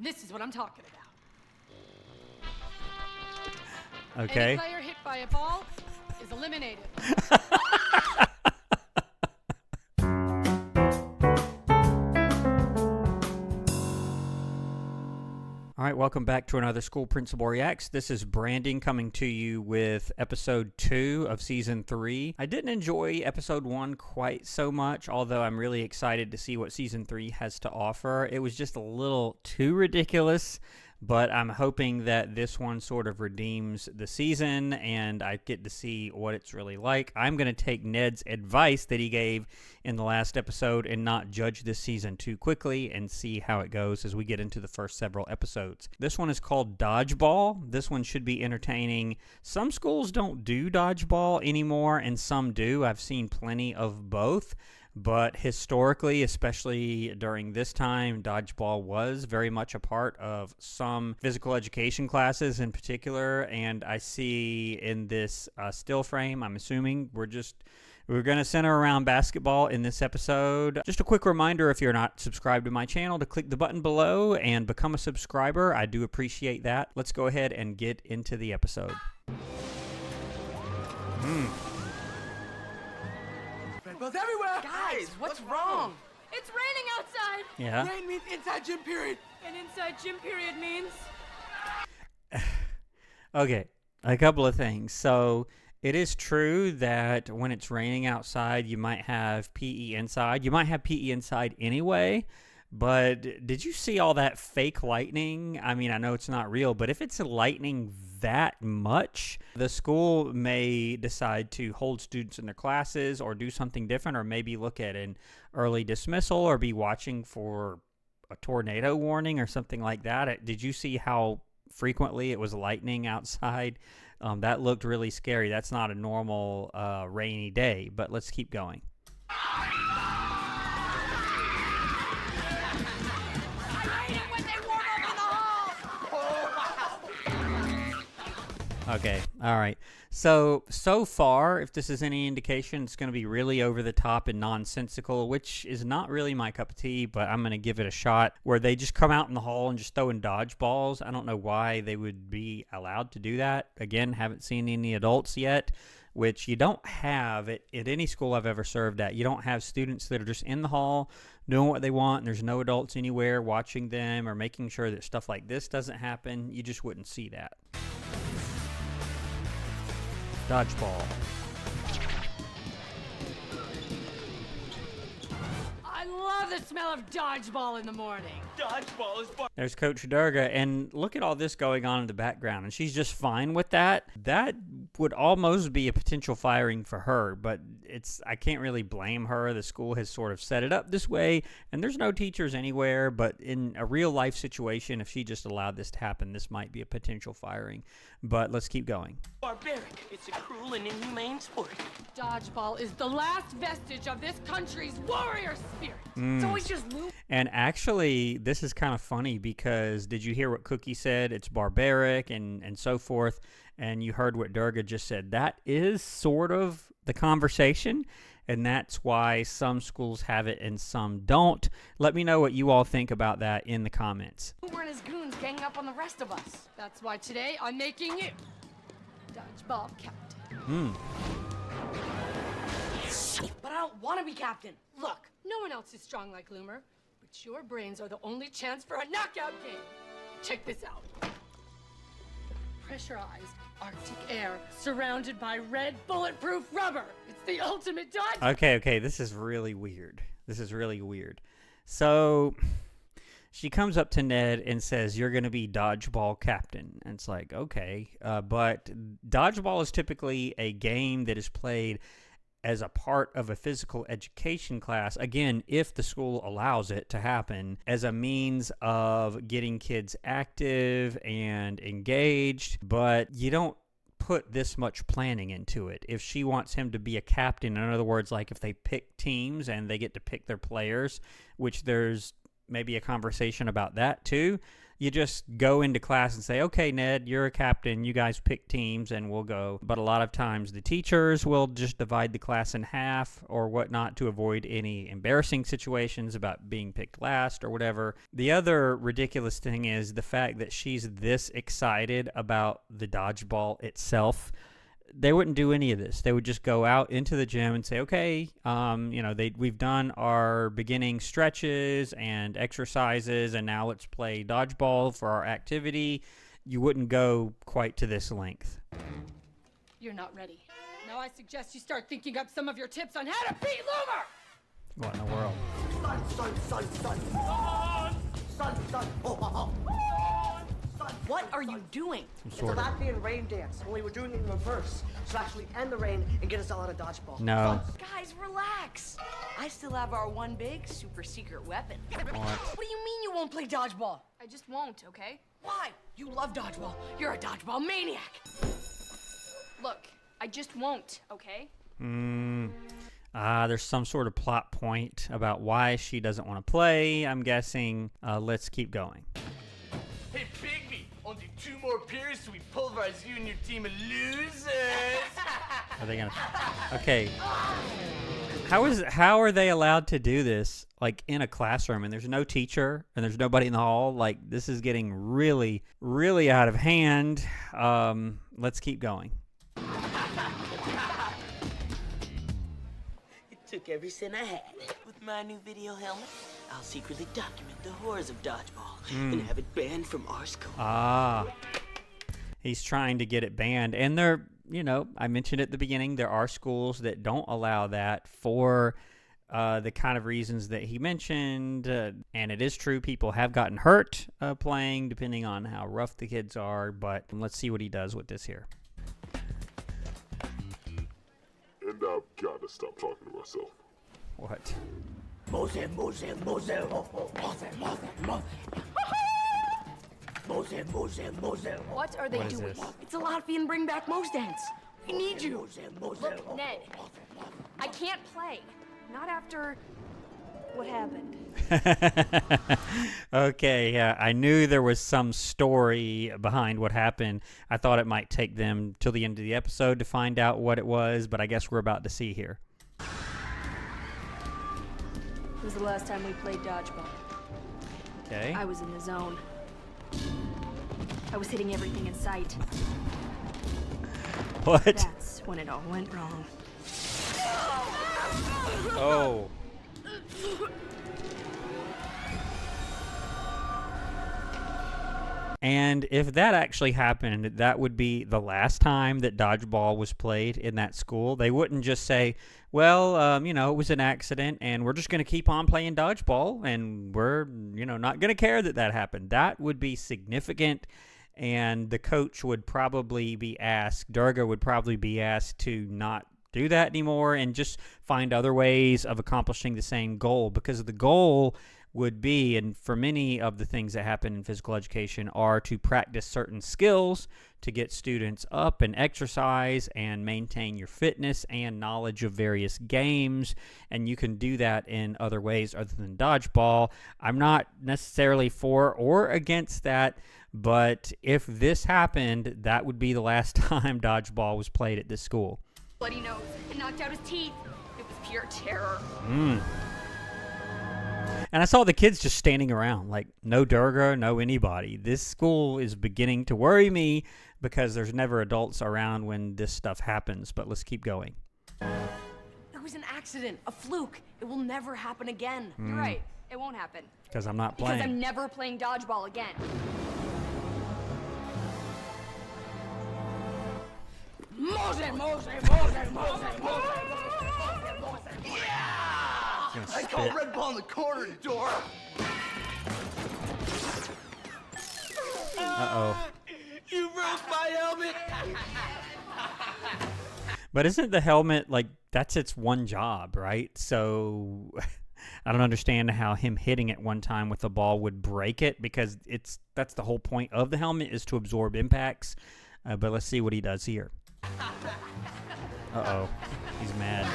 And this is what I'm talking about. Okay. Any player hit by a ball is eliminated. All right, welcome back to another School Principal Reacts. This is Brandon coming to you with episode 2 of season 3. I didn't enjoy episode 1 quite so much, although I'm really excited to see what season 3 has to offer. It was just a little too ridiculous, but I'm hoping that this one sort of redeems the season and I get to see what it's really like. I'm going to take Ned's advice that he gave in the last episode and not judge this season too quickly and see how it goes as we get into the first several episodes. This one is called Dodgeball. This one should be entertaining. Some schools don't do Dodgeball anymore and some do. I've seen plenty of both. But historically, especially during this time, Dodgeball was very much a part of some physical education classes in particular. And I see in this still frame, I'm assuming we're going to center around basketball in this episode. Just a quick reminder, if you're not subscribed to my channel, to click the button below and become a subscriber. I do appreciate that. Let's go ahead and get into the episode. Balls everywhere! Guys, what's wrong? It's raining outside. Yeah. Rain means inside gym period. And inside gym period means... Okay, a couple of things. So it is true that when it's raining outside, you might have PE inside. You might have PE inside anyway, but did you see all that fake lightning? I mean, I know it's not real, but if it's lightning that much, the school may decide to hold students in their classes or do something different, or maybe look at an early dismissal or be watching for a tornado warning or something like that. Did you see how frequently it was lightning outside? That looked really scary. That's not a normal rainy day, but let's keep going. Okay, all right. So far, if this is any indication, it's going to be really over the top and nonsensical, which is not really my cup of tea, but I'm going to give it a shot, where they just come out in the hall and just throw in dodgeballs. I don't know why they would be allowed to do that. Again, haven't seen any adults yet, which you don't have at any school I've ever served at. You don't have students that are just in the hall doing what they want, and there's no adults anywhere watching them or making sure that stuff like this doesn't happen. You just wouldn't see that. Dodgeball. I love the smell of dodgeball in the morning. Dodgeball is There's Coach Durga, and look at all this going on in the background, and she's just fine with that. That would almost be a potential firing for her, but I can't really blame her. The school has sort of set it up this way, and there's no teachers anywhere, but in a real life situation, if she just allowed this to happen, this might be a potential firing. But let's keep going. barbaric. It's a cruel and inhumane sport. Dodgeball is the last vestige of this country's warrior spirit. It's always just loose. And actually, this is kind of funny because did you hear what Cookie said? It's barbaric and so forth. And you heard what Durga just said. That is sort of the conversation. And that's why some schools have it and some don't. Let me know what you all think about that in the comments. Boomer and his goons gang up on the rest of us. That's why today I'm making you Dodgeball captain. But I don't want to be captain. Look, no one else is strong like Loomer, but your brains are the only chance for a knockout game. Check this out. Pressurized Arctic air surrounded by red bulletproof rubber. It's the ultimate dodge. Okay, this is really weird. So she comes up to Ned and says, you're going to be dodgeball captain. And it's like, okay. But dodgeball is typically a game that is played as a part of a physical education class, again, if the school allows it to happen, as a means of getting kids active and engaged, but you don't put this much planning into it. If she wants him to be a captain, in other words, like if they pick teams and they get to pick their players, which there's maybe a conversation about that too, you just go into class and say, okay, Ned, you're a captain. You guys pick teams and we'll go. But a lot of times the teachers will just divide the class in half or whatnot to avoid any embarrassing situations about being picked last or whatever. The other ridiculous thing is the fact that she's this excited about the dodgeball itself. They wouldn't do any of this. They would just go out into the gym and say, okay, we've done our beginning stretches and exercises, and now let's play dodgeball for our activity. You wouldn't go quite to this length. You're not ready. Now I suggest you start thinking up some of your tips on how to beat Loomer! What in the world? What are you doing? It's a Latvian rain dance, only we're doing it in reverse. So actually end the rain and get us all out of dodgeball. No. Guys, relax. I still have our one big super secret weapon. What? What do you mean you won't play dodgeball? I just won't, okay? Why? You love dodgeball. You're a dodgeball maniac. Look, I just won't, okay? There's some sort of plot point about why she doesn't want to play, I'm guessing. Let's keep going. Hey, Bigby, only 2 more periods so we pulverize you and your team of losers. Are they gonna? Okay. How are they allowed to do this, like, in a classroom and there's no teacher and there's nobody in the hall? Like, this is getting really, really out of hand. Let's keep going. It took every cent I had. With my new video helmet, I'll secretly document the horrors of dodgeball and have it banned from our school. He's trying to get it banned. And there, I mentioned at the beginning, there are schools that don't allow that for the kind of reasons that he mentioned. And it is true, people have gotten hurt playing, depending on how rough the kids are. But let's see what he does with this here. And I've got to stop talking to myself. What? Mose, Mose, Mose, Mose, Mose. What are they What is doing? this? It's a Latvian bring back Mose dance. We need you. Look, Ned, I can't play. Not after what happened. Okay, yeah, I knew there was some story behind what happened. I thought it might take them till the end of the episode to find out what it was, but I guess we're about to see here. It was the last time we played dodgeball. Okay. I was in the zone. I was hitting everything in sight. What? That's when it all went wrong. Oh. And if that actually happened, that would be the last time that dodgeball was played in that school. They wouldn't just say, well, it was an accident and we're just going to keep on playing dodgeball and we're, not going to care that happened. That would be significant, and the coach would probably be asked, Durga would probably be asked to not do that anymore and just find other ways of accomplishing the same goal, because the goal would be, and for many of the things that happen in physical education, are to practice certain skills to get students up and exercise and maintain your fitness and knowledge of various games, and you can do that in other ways other than dodgeball. I'm not necessarily for or against that, but if this happened, that would be the last time dodgeball was played at this school. Bloody nose and knocked out his teeth. It was pure terror. And I saw the kids just standing around, like, no Durga, no anybody. This school is beginning to worry me because there's never adults around when this stuff happens. But let's keep going. It was an accident, a fluke. It will never happen again. You're right. It won't happen. Because I'm not Because playing. I'm never playing dodgeball again. Mose, Mose, Mose, Mose, Mose. Gonna I call spit. Red Ball in the corner door. Uh-oh. You broke my helmet. But isn't the helmet, like, that's its one job, right? So I don't understand how him hitting it one time with the ball would break it, because that's the whole point of the helmet, is to absorb impacts. But let's see what he does here. Uh-oh. He's mad.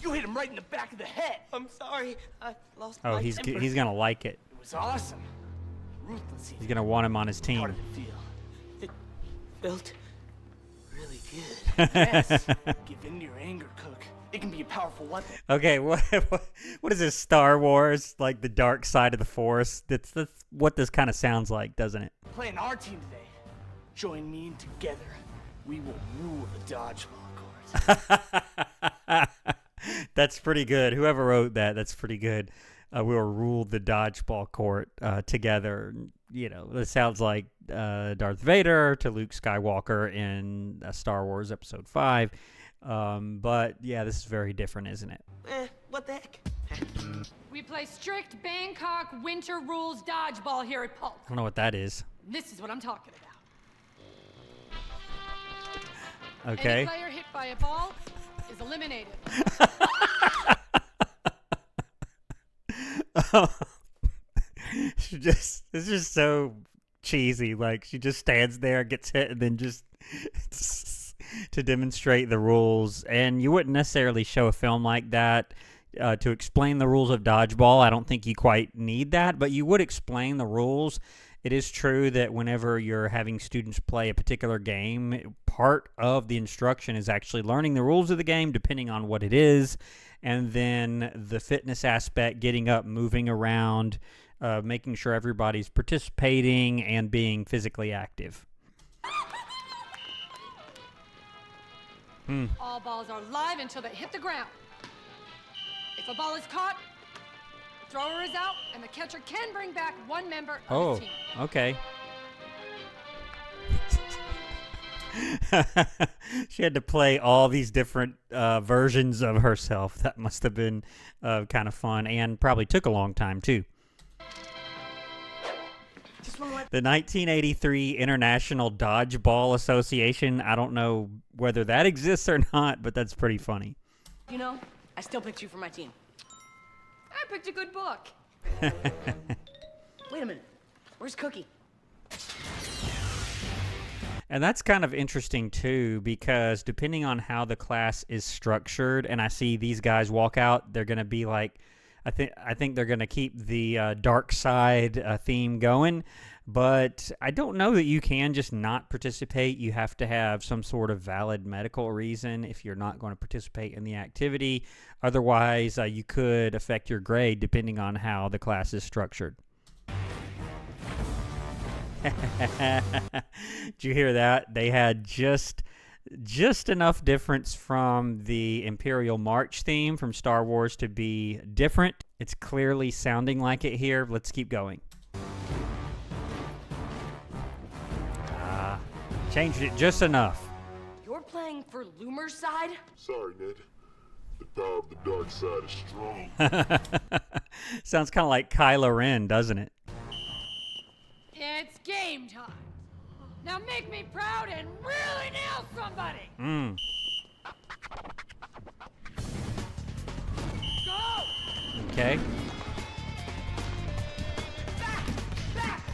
You hit him right in the back of the head. I'm sorry. I lost Oh, my he's temper. he's gonna like it. It was awesome. Ruthless. He's gonna want him on his How team. did it feel? It felt really good. Yes. Give in to your anger, Cook. It can be a powerful weapon. Okay, what is this, Star Wars? Like the dark side of the Force? That's what this kind of sounds like, doesn't it? Playing our team today. Join me and together we will rule the dodgeball court. That's pretty good. Whoever wrote that, that's pretty good. We will rule the dodgeball court together. You know, it sounds like Darth Vader to Luke Skywalker in Star Wars Episode 5. But yeah, this is very different, isn't it? What the heck? We play strict Bangkok winter rules dodgeball here at Pulp. I don't know what that is. This is what I'm talking about. Okay. Any player hit by a ball is eliminated. It's just so cheesy. Like, she just stands there, gets hit, and then just to demonstrate the rules. And you wouldn't necessarily show a film like that to explain the rules of dodgeball. I don't think you quite need that, but you would explain the rules. It is true that whenever you're having students play a particular game, part of the instruction is actually learning the rules of the game, depending on what it is, and then the fitness aspect, getting up, moving around, making sure everybody's participating and being physically active. All balls are live until they hit the ground. If a ball is caught, thrower is out, and the catcher can bring back one member of his team. Okay. She had to play all these different versions of herself. That must have been kind of fun and probably took a long time, too. The 1983 International Dodgeball Association. I don't know whether that exists or not, but that's pretty funny. You know, I still picked you for my team. I picked a good book. Wait a minute. Where's Cookie? And that's kind of interesting, too, because depending on how the class is structured, and I see these guys walk out, they're going to be like, I think they're going to keep the dark side theme going, but I don't know that you can just not participate. You have to have some sort of valid medical reason if you're not going to participate in the activity. Otherwise, you could affect your grade depending on how the class is structured. Did you hear that? They had just enough difference from the Imperial March theme from Star Wars to be different. It's clearly sounding like it here. Let's keep going. Changed it just enough. You're playing for Loomer's side? Sorry, Ned. The power of the dark side is strong. Sounds kind of like Kylo Ren, doesn't it? It's game time. Now make me proud and really nail somebody. Go! Okay. Back!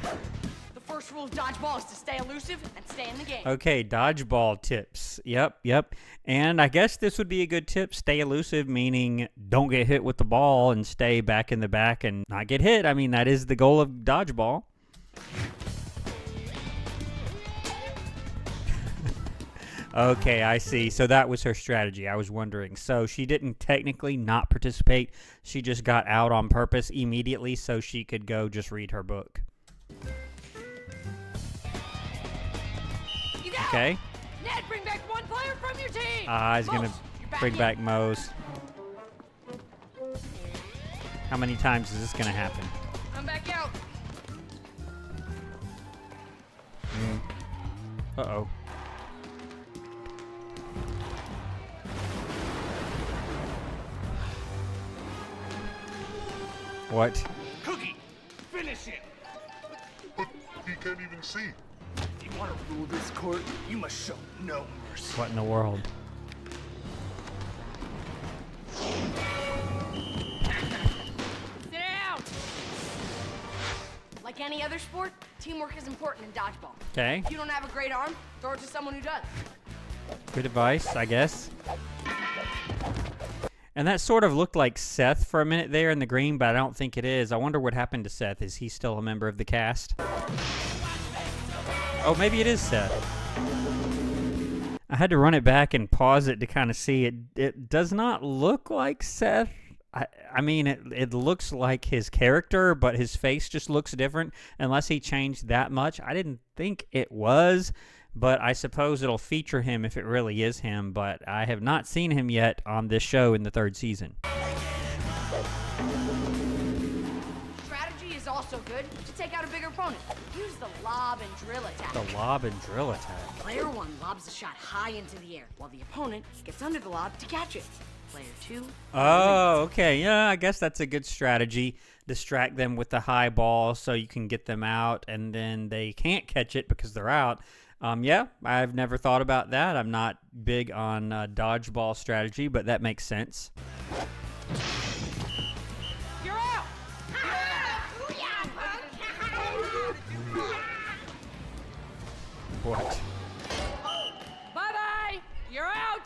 The first rule of dodgeball is to stay elusive and stay in the game. Okay, dodgeball tips. Yep. And I guess this would be a good tip. Stay elusive, meaning don't get hit with the ball and stay back in the back and not get hit. I mean, that is the goal of dodgeball. Okay, I see. So that was her strategy. I was wondering. So she didn't technically not participate. She just got out on purpose immediately so she could go just read her book. Okay. Ned, bring back one player from your team. He's going to bring back Mose. How many times is this going to happen? I'm back out. Uh-oh. What? Cookie, finish him. But he can't even see. If you want to rule this court, you must show no mercy. What in the world? Sit down. Like any other sport, teamwork is important in dodgeball. Okay. If you don't have a great arm, throw it to someone who does. Good advice, I guess. And that sort of looked like Seth for a minute there in the green, but I don't think it is. I wonder what happened to Seth. Is he still a member of the cast? Oh, maybe it is Seth. I had to run it back and pause it to kind of see it. It does not look like Seth. I mean, it looks like his character, but his face just looks different unless he changed that much. I didn't think it was, but I suppose it'll feature him if it really is him, but I have not seen him yet on this show in the 3rd season. Strategy is also good to take out a bigger opponent. Use the lob and drill attack. The lob and drill attack. Player 1 lobs a shot high into the air, while the opponent gets under the lob to catch it. Player 2. Oh, okay. Yeah, I guess that's a good strategy. Distract them with the high ball so you can get them out, and then they can't catch it because they're out. Yeah, I've never thought about that. I'm not big on dodgeball strategy, but that makes sense. You're out! What? Bye-bye! You're out!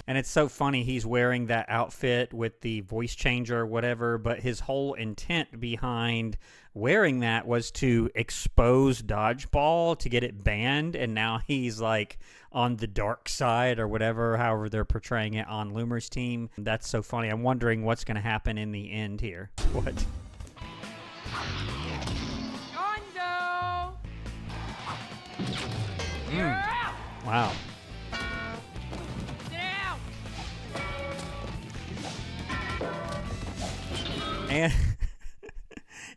And it's so funny, he's wearing that outfit with the voice changer or whatever, but his whole intent behind wearing that was to expose Dodgeball to get it banned, and now he's like on the dark side or whatever, however they're portraying it on Loomer's team. That's so funny. I'm wondering what's going to happen in the end here. What? Gonzo! You're out! Wow. Sit down!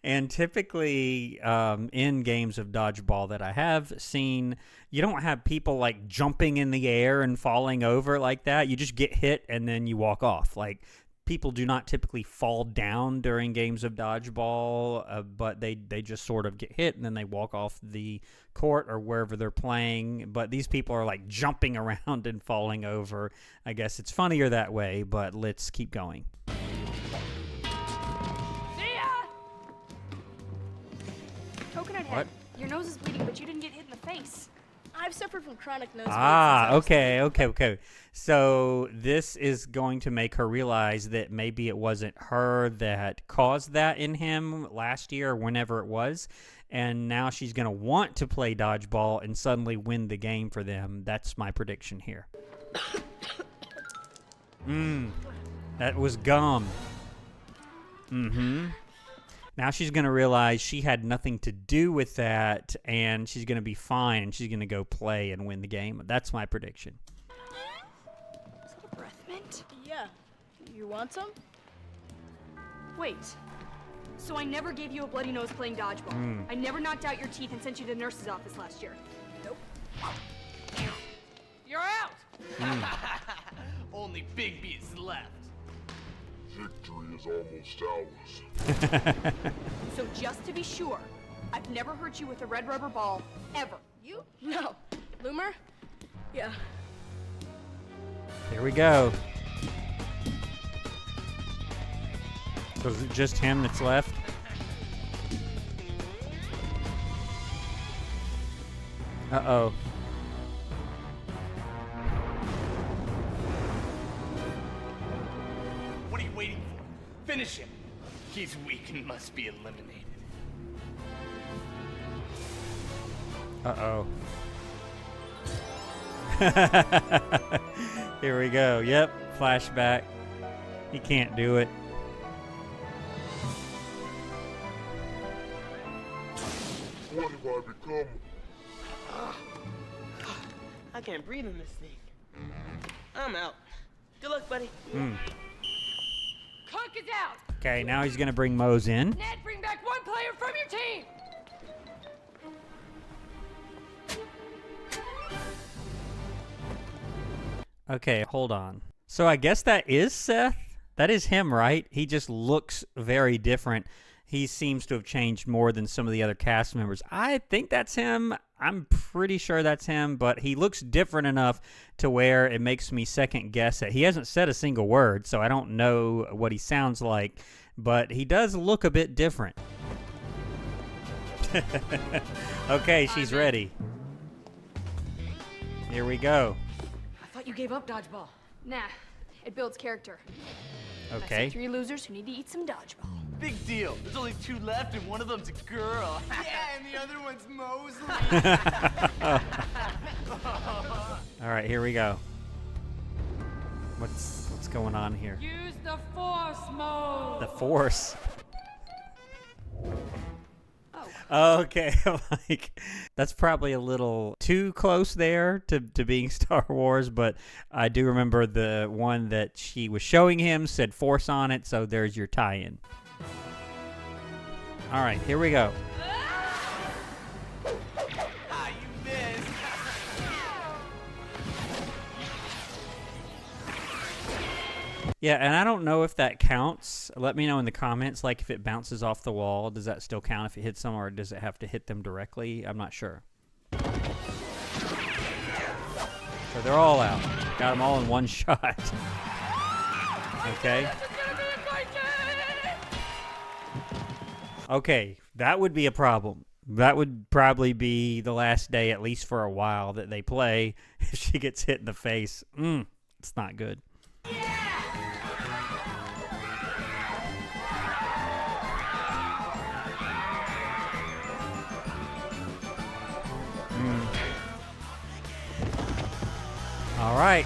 And typically in games of dodgeball that I have seen, you don't have people like jumping in the air and falling over like that. You just get hit and then you walk off. Like, people do not typically fall down during games of dodgeball, but they just sort of get hit and then they walk off the court or wherever they're playing. But these people are like jumping around and falling over. I guess it's funnier that way, but let's keep going. Coconut What? Head, your nose is bleeding, but you didn't get hit in the face. I've suffered from chronic nosebleeds. Ah, okay. So this is going to make her realize that maybe it wasn't her that caused that in him last year or whenever it was. And now she's going to want to play dodgeball and suddenly win the game for them. That's my prediction here. That was gum. Now she's going to realize she had nothing to do with that, and she's going to be fine, and she's going to go play and win the game. That's my prediction. Is that a breath mint? Yeah. You want some? Wait. So I never gave you a bloody nose playing dodgeball. I never knocked out your teeth and sent you to the nurse's office last year. Nope. You're out! Only Big B is left. Victory is almost ours. So just to be sure, I've never hurt you with a red rubber ball, ever. You? No. Loomer? Yeah. Here we go. So is it just him that's left? Uh-oh. What are you waiting for? Finish him. He's weak and must be eliminated. Uh-oh. Here we go. Yep, flashback. He can't do it. What have I become? I can't breathe in this thing. I'm out. Good luck, buddy. Cook is out! Okay, now he's going to bring Mose in. Ned, bring back one player from your team! Okay, hold on. So I guess that is Seth? That is him, right? He just looks very different. He seems to have changed more than some of the other cast members. I think that's him. I'm pretty sure that's him, but he looks different enough to where it makes me second guess it. He hasn't said a single word, so I don't know what he sounds like, but he does look a bit different. Okay, she's ready. Here we go. I thought you gave up dodgeball. Nah, it builds character. Okay. I see 3 losers who need to eat some dodgeball. Big deal. There's only 2 left, and one of them's a girl. Yeah, and the other one's Mosley. All right, here we go. What's going on here? Use the force mode. The Force. Oh. Okay, like that's probably a little too close there to being Star Wars, but I do remember the one that she was showing him said Force on it, so there's your tie-in. All right, here we go. Ah, you missed. Yeah, and I don't know if that counts. Let me know in the comments, like if it bounces off the wall, does that still count if it hits them, or does it have to hit them directly? I'm not sure. So they're all out. Got them all in one shot. Okay. Okay, that would be a problem. That would probably be the last day, at least for a while, that they play. If she gets hit in the face, it's not good. All right.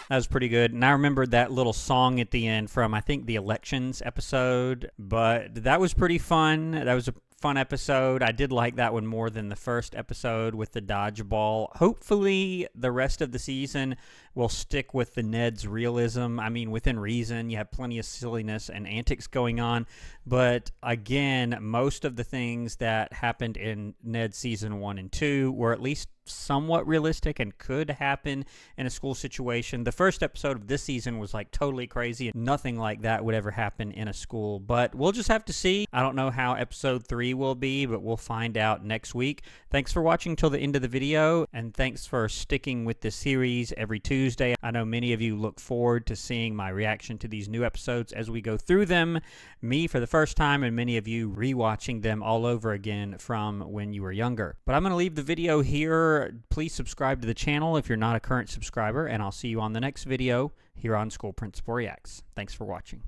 That was pretty good. And I remembered that little song at the end from, I think, the elections episode. But that was pretty fun. That was a fun episode. I did like that one more than the first episode with the dodgeball. Hopefully, the rest of the season will stick with the Ned's realism. I mean, within reason. You have plenty of silliness and antics going on. But again, most of the things that happened in Ned season 1 and 2 were at least somewhat realistic and could happen in a school situation. The first episode of this season was like totally crazy, and nothing like that would ever happen in a school. But we'll just have to see. I don't know how episode 3 will be, but we'll find out next week. Thanks for watching till the end of the video, and thanks for sticking with this series every Tuesday. I know many of you look forward to seeing my reaction to these new episodes as we go through them. Me for the first time, and many of you rewatching them all over again from when you were younger. But I'm going to leave the video here. Please subscribe to the channel if you're not a current subscriber, and I'll see you on the next video here on School Principal Reacts. Thanks for watching.